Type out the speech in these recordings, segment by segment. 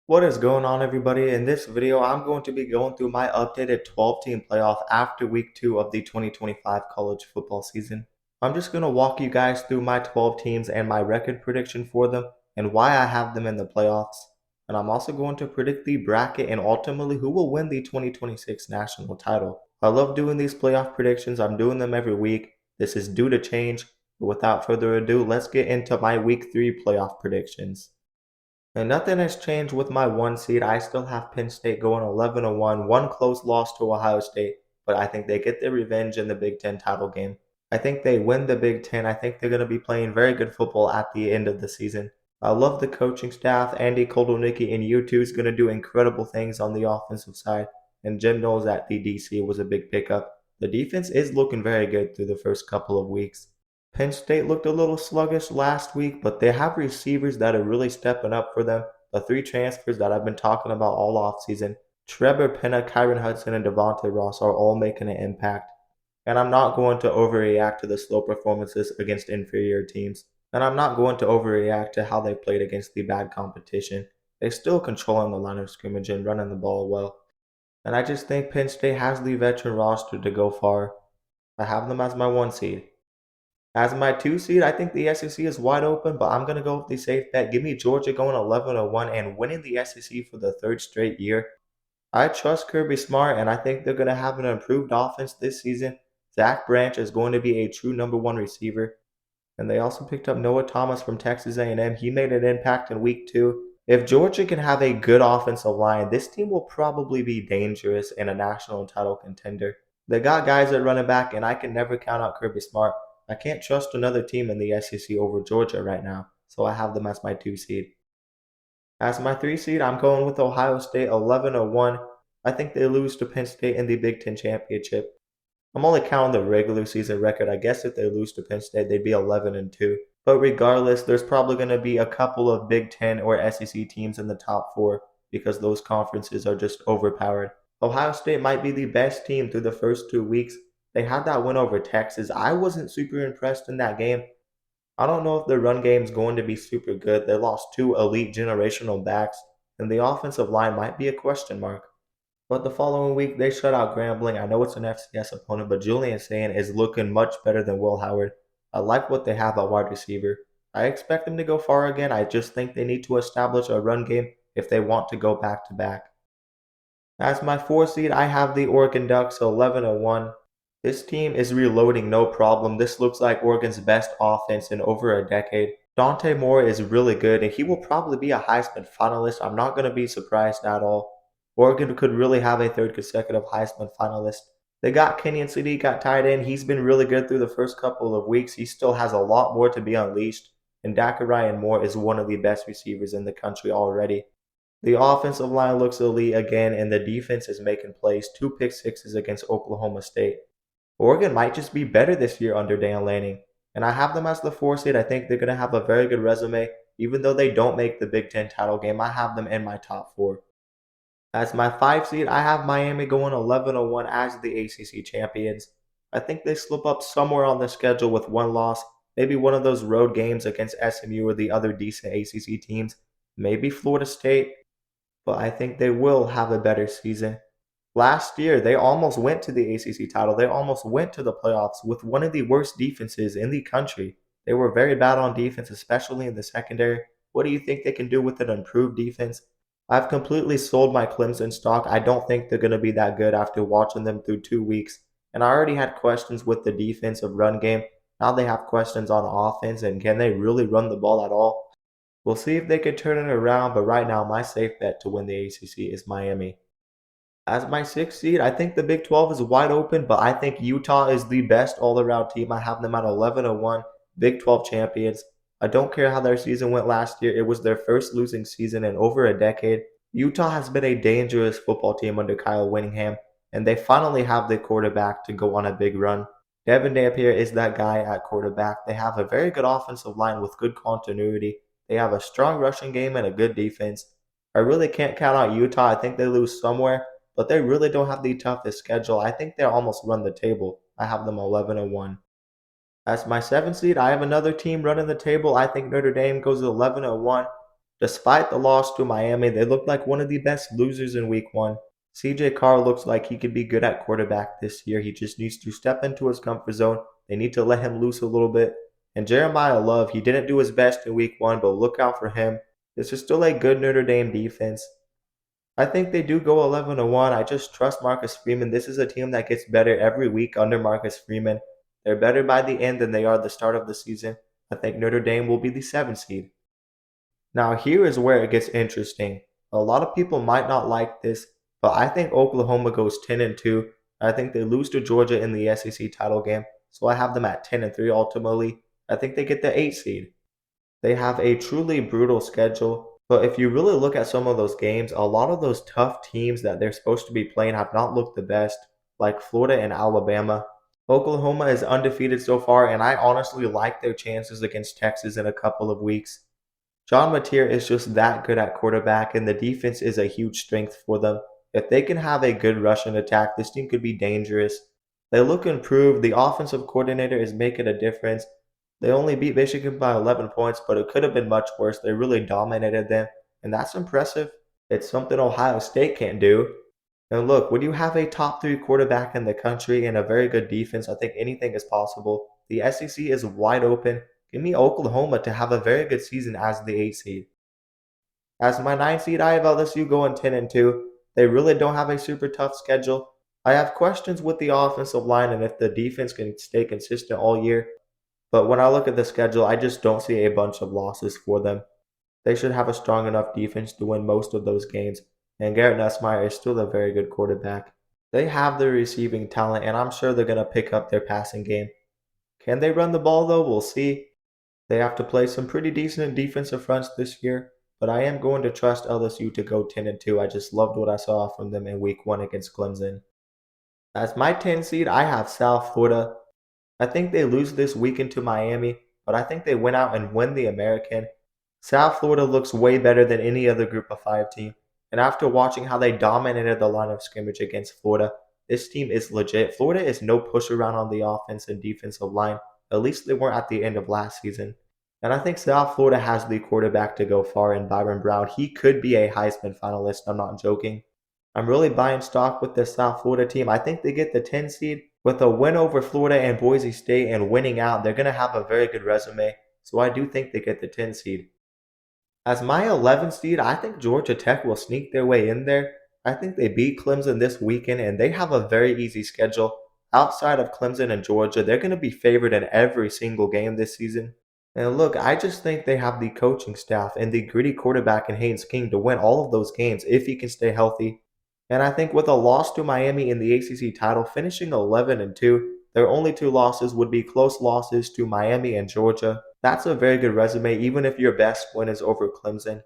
What is going on, everybody? In this video, I'm going to be going through my updated 12-team playoff after week 2 of the 2025 college football season. I'm just going to walk you guys through my 12 teams and my record prediction for them and why I have them in the playoffs. And I'm also going to predict the bracket and ultimately who will win the 2026 national title. I love doing these playoff predictions. I'm doing them every week. This is due to change. But without further ado, let's get into my week 3 playoff predictions. And nothing has changed with my 1 seed. I still have Penn State going 11-1, one close loss to Ohio State, but I think they get their revenge in the Big Ten title game. I think they win the Big Ten. I think they're going to be playing very good football at the end of the season. I love the coaching staff. Andy Kotelnicki in U2 is going to do incredible things on the offensive side, and Jim Knowles at the DC was a big pickup. The defense is looking very good through the first couple of weeks. Penn State looked a little sluggish last week, but they have receivers that are really stepping up for them. The three transfers that I've been talking about all offseason, Trevor Penna, Kyron Hudson, and Devontae Ross are all making an impact. And I'm not going to overreact to the slow performances against inferior teams. And I'm not going to overreact to how they played against the bad competition. They're still controlling the line of scrimmage and running the ball well. And I just think Penn State has the veteran roster to go far. I have them as my 1 seed. As my 2 seed, I think the SEC is wide open, but I'm going to go with the safe bet. Give me Georgia going 11-1 and winning the SEC for the third straight year. I trust Kirby Smart, and I think they're going to have an improved offense this season. Zach Branch is going to be a true number one receiver. And they also picked up Noah Thomas from Texas A&M. He made an impact in week 2. If Georgia can have a good offensive line, this team will probably be dangerous and a national title contender. They got guys at running back, and I can never count out Kirby Smart. I can't trust another team in the SEC over Georgia right now, so I have them as my 2 seed. As my 3 seed, I'm going with Ohio State 11-1. I think they lose to Penn State in the Big Ten Championship. I'm only counting the regular season record. I guess if they lose to Penn State, they'd be 11-2. But regardless, there's probably going to be a couple of Big Ten or SEC teams in the top 4 because those conferences are just overpowered. Ohio State might be the best team through the first 2 weeks. They had that win over Texas. I wasn't super impressed in that game. I don't know if the run game's going to be super good. They lost 2 elite generational backs, and the offensive line might be a question mark. But the following week, they shut out Grambling. I know it's an FCS opponent, but Julian Sain is looking much better than Will Howard. I like what they have at wide receiver. I expect them to go far again. I just think they need to establish a run game if they want to go back to back. As my 4 seed, I have the Oregon Ducks 11-1. This team is reloading no problem. This looks like Oregon's best offense in over a decade. Dante Moore is really good, and he will probably be a Heisman finalist. I'm not going to be surprised at all. Oregon could really have a third consecutive Heisman finalist. They got Kenyon City, got tied in. He's been really good through the first couple of weeks. He still has a lot more to be unleashed. And Ryan Moore is one of the best receivers in the country already. The offensive line looks elite again, and the defense is making plays. 2 pick sixes against Oklahoma State. Oregon might just be better this year under Dan Lanning. And I have them as the 4 seed. I think they're going to have a very good resume. Even though they don't make the Big Ten title game, I have them in my top 4. As my 5 seed, I have Miami going 11-1 as the ACC champions. I think they slip up somewhere on the schedule with one loss, maybe one of those road games against SMU or the other decent ACC teams, maybe Florida State, but I think they will have a better season. Last year, they almost went to the ACC title. They almost went to the playoffs with one of the worst defenses in the country. They were very bad on defense, especially in the secondary. What do you think they can do with an improved defense? I've completely sold my Clemson stock. I don't think they're going to be that good after watching them through 2 weeks. And I already had questions with the defensive run game. Now they have questions on offense, and can they really run the ball at all? We'll see if they can turn it around, but right now my safe bet to win the ACC is Miami. As my 6 seed, I think the Big 12 is wide open, but I think Utah is the best all-around team. I have them at 11-1, Big 12 champions. I don't care how their season went last year. It was their first losing season in over a decade. Utah has been a dangerous football team under Kyle Whittingham, and they finally have the quarterback to go on a big run. Devin Napier is that guy at quarterback. They have a very good offensive line with good continuity. They have a strong rushing game and a good defense. I really can't count out Utah. I think they lose somewhere, but they really don't have the toughest schedule. I think they almost run the table. I have them 11-1. As my 7 seed, I have another team running the table. I think Notre Dame goes 11-1. Despite the loss to Miami, they look like one of the best losers in week one. CJ Carr looks like he could be good at quarterback this year. He just needs to step into his comfort zone. They need to let him loose a little bit. And Jeremiah Love, he didn't do his best in week one, but look out for him. This is still a good Notre Dame defense. I think they do go 11-1. I just trust Marcus Freeman. This is a team that gets better every week under Marcus Freeman. They're better by the end than they are at the start of the season. I think Notre Dame will be the 7th seed. Now, here is where it gets interesting. A lot of people might not like this, but I think Oklahoma goes 10-2. I think they lose to Georgia in the SEC title game, so I have them at 10-3 ultimately. I think they get the 8th seed. They have a truly brutal schedule, but if you really look at some of those games, a lot of those tough teams that they're supposed to be playing have not looked the best, like Florida and Alabama. Oklahoma is undefeated so far, and I honestly like their chances against Texas in a couple of weeks. John Mateer is just that good at quarterback, and the defense is a huge strength for them. If they can have a good rushing attack, this team could be dangerous. They look improved. The offensive coordinator is making a difference. They only beat Michigan by 11 points, but it could have been much worse. They really dominated them, and that's impressive. It's something Ohio State can't do. And look, when you have a top 3 quarterback in the country and a very good defense, I think anything is possible. The SEC is wide open. Give me Oklahoma to have a very good season as the 8th seed. As my 9th seed, I have LSU going 10-2. They really don't have a super tough schedule. I have questions with the offensive line and if the defense can stay consistent all year. But when I look at the schedule, I just don't see a bunch of losses for them. They should have a strong enough defense to win most of those games. And Garrett Nussmeier is still a very good quarterback. They have the receiving talent, and I'm sure they're going to pick up their passing game. Can they run the ball, though? We'll see. They have to play some pretty decent defensive fronts this year, but I am going to trust LSU to go 10-2. I just loved what I saw from them in week 1 against Clemson. As my 10 seed, I have South Florida. I think they lose this weekend to Miami, but I think they win out and win the American. South Florida looks way better than any other Group of 5 team, and after watching how they dominated the line of scrimmage against Florida, this team is legit. Florida is no push around on the offense and defensive line. At least they weren't at the end of last season. And I think South Florida has the quarterback to go far in Byron Brown. He could be a Heisman finalist, I'm not joking. I'm really buying stock with this South Florida team. I think they get the 10 seed. With a win over Florida and Boise State and winning out, they're going to have a very good resume. So I do think they get the 10 seed. As my 11 seed, I think Georgia Tech will sneak their way in there. I think they beat Clemson this weekend, and they have a very easy schedule. Outside of Clemson and Georgia, they're going to be favored in every single game this season. And look, I just think they have the coaching staff and the gritty quarterback in Haynes King to win all of those games if he can stay healthy. And I think with a loss to Miami in the ACC title, finishing 11-2, their only 2 losses would be close losses to Miami and Georgia. That's a very good resume, even if your best win is over Clemson.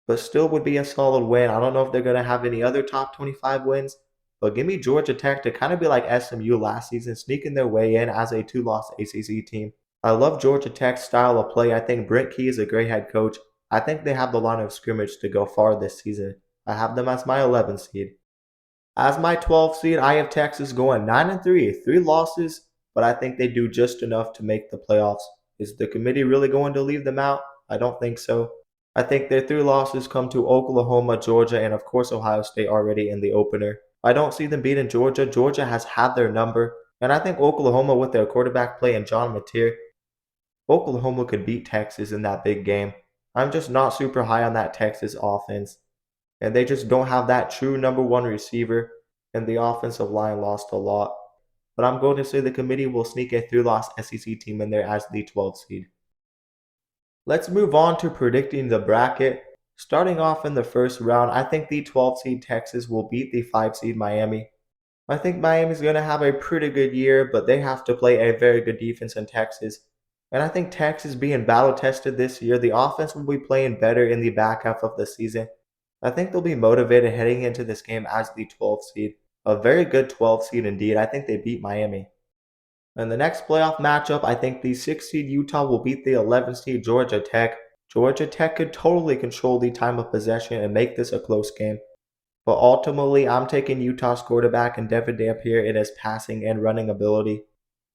But still would be a solid win. I don't know if they're going to have any other top 25 wins, but give me Georgia Tech to kind of be like SMU last season, sneaking their way in as a 2-loss ACC team. I love Georgia Tech's style of play. I think Brent Key is a great head coach. I think they have the line of scrimmage to go far this season. I have them as my 11th seed. As my 12th seed, I have Texas going 9-3, 3 losses, but I think they do just enough to make the playoffs. Is the committee really going to leave them out? I don't think so. I think their 3 losses come to Oklahoma, Georgia, and of course Ohio State already in the opener. I don't see them beating Georgia. Georgia has had their number, and I think Oklahoma with their quarterback play and John Mateer, Oklahoma could beat Texas in that big game. I'm just not super high on that Texas offense. And they just don't have that true number 1 receiver, and the offensive line lost a lot. But I'm going to say the committee will sneak a 3-loss SEC team in there as the 12th seed. Let's move on to predicting the bracket. Starting off in the first round, I think the 12th seed Texas will beat the 5 seed Miami. I think Miami's going to have a pretty good year, but they have to play a very good defense in Texas. And I think Texas being battle tested this year, the offense will be playing better in the back half of the season. I think they'll be motivated heading into this game as the 12th seed. A very good 12th seed indeed. I think they beat Miami. In the next playoff matchup, I think the 6th seed Utah will beat the 11th seed Georgia Tech. Georgia Tech could totally control the time of possession and make this a close game. But ultimately, I'm taking Utah's quarterback and Devin Dampier in his passing and running ability.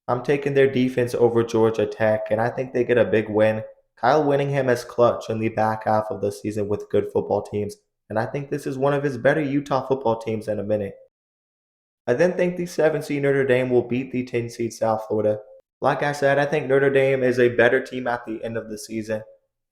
I'm taking their defense over Georgia Tech, and I think they get a big win, Kyle Whittingham is clutch in the back half of the season with good football teams, and I think this is one of his better Utah football teams in a minute. I then think the 7 seed Notre Dame will beat the 10 seed South Florida. Like I said, I think Notre Dame is a better team at the end of the season.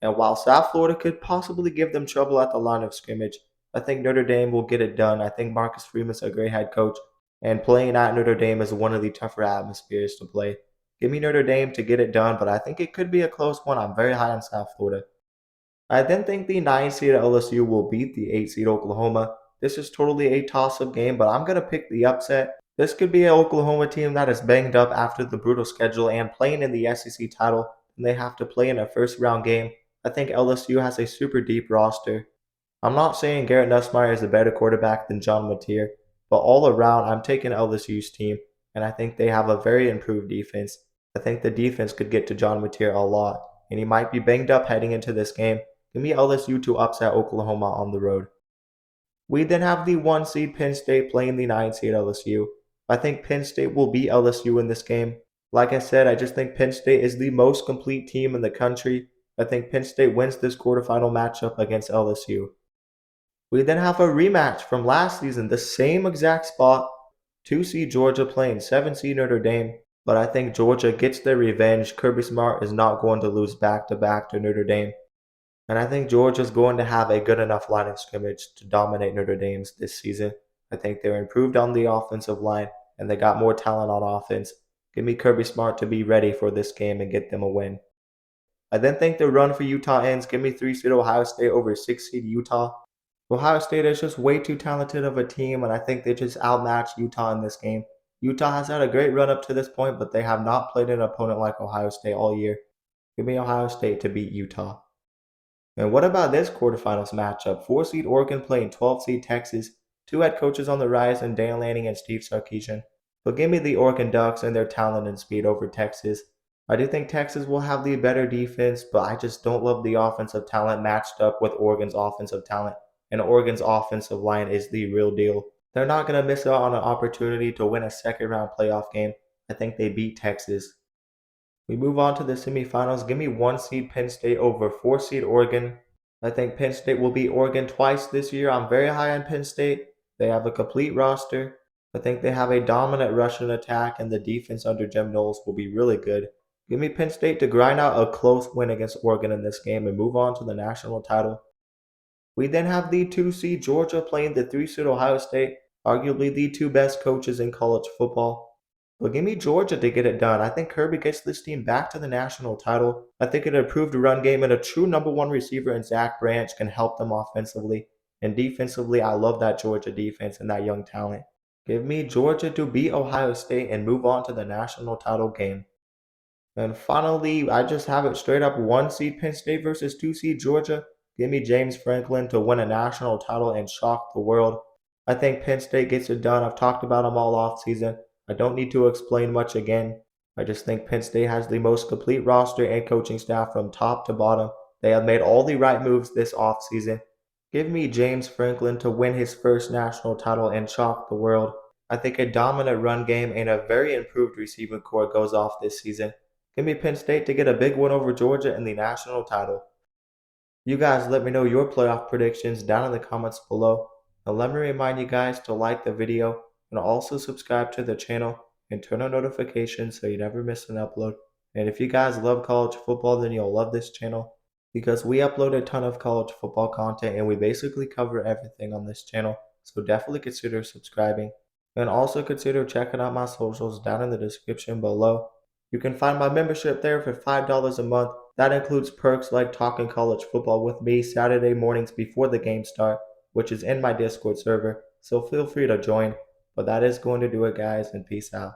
And while South Florida could possibly give them trouble at the line of scrimmage, I think Notre Dame will get it done. I think Marcus Freeman's a great head coach, and playing at Notre Dame is one of the tougher atmospheres to play. Give me Notre Dame to get it done, but I think it could be a close one. I'm very high on South Florida. I then think the 9 seed LSU will beat the 8 seed Oklahoma. This is totally a toss-up game, but I'm going to pick the upset. This could be an Oklahoma team that is banged up after the brutal schedule and playing in the SEC title, and they have to play in a first-round game. I think LSU has a super deep roster. I'm not saying Garrett Nussmeier is a better quarterback than John Mateer, but all around, I'm taking LSU's team, and I think they have a very improved defense. I think the defense could get to John Mateer a lot, and he might be banged up heading into this game. Give me LSU to upset Oklahoma on the road. We then have the 1 seed Penn State playing the 9 seed LSU. I think Penn State will beat LSU in this game. Like I said, I just think Penn State is the most complete team in the country. I think Penn State wins this quarterfinal matchup against LSU. We then have a rematch from last season, the same exact spot. 2 seed Georgia playing 7 seed Notre Dame. But I think Georgia gets their revenge. Kirby Smart is not going to lose back-to-back to Notre Dame. And I think Georgia's going to have a good enough line of scrimmage to dominate Notre Dame's this season. I think they're improved on the offensive line, and they got more talent on offense. Give me Kirby Smart to be ready for this game and get them a win. I then think the run for Utah ends. Give me 3 seed Ohio State over 6 seed Utah. Ohio State is just way too talented of a team, and I think they just outmatched Utah in this game. Utah has had a great run up to this point, but they have not played an opponent like Ohio State all year. Give me Ohio State to beat Utah. And what about this quarterfinals matchup? 4 seed Oregon playing 12 seed Texas. 2 head coaches on the rise in Dan Lanning and Steve Sarkisian. But give me the Oregon Ducks and their talent and speed over Texas. I do think Texas will have the better defense, but I just don't love the offensive talent matched up with Oregon's offensive talent. And Oregon's offensive line is the real deal. They're not going to miss out on an opportunity to win a second round playoff game. I think they beat Texas. We move on to the semifinals. Give me 1 seed Penn State over 4 seed Oregon. I think Penn State will beat Oregon twice this year. I'm very high on Penn State. They have a complete roster. I think they have a dominant Russian attack, and the defense under Jim Knowles will be really good. Give me Penn State to grind out a close win against Oregon in this game and move on to the national title. We then have the 2 seed Georgia playing the 3 seed Ohio State, arguably the 2 best coaches in college football. But give me Georgia to get it done. I think Kirby gets this team back to the national title. I think an improved run game and a true number 1 receiver in Zach Branch can help them offensively. And defensively, I love that Georgia defense and that young talent. Give me Georgia to beat Ohio State and move on to the national title game. And finally, I just have it straight up 1 seed Penn State versus 2 seed Georgia. Give me James Franklin to win a national title and shock the world. I think Penn State gets it done. I've talked about them all off season. I don't need to explain much again. I just think Penn State has the most complete roster and coaching staff from top to bottom. They have made all the right moves this offseason. Give me James Franklin to win his first national title and shock the world. I think a dominant run game and a very improved receiving core goes off this season. Give me Penn State to get a big win over Georgia in the national title. You guys let me know your playoff predictions down in the comments below. And let me remind you guys to like the video and also subscribe to the channel and turn on notifications so you never miss an upload. And if you guys love college football, then you'll love this channel because we upload a ton of college football content and we basically cover everything on this channel. So definitely consider subscribing and also consider checking out my socials down in the description below. You can find my membership there for $5 a month. That includes perks like talking college football with me Saturday mornings before the game start, which is in my Discord server. So feel free to join. But that is going to do it, guys, and peace out.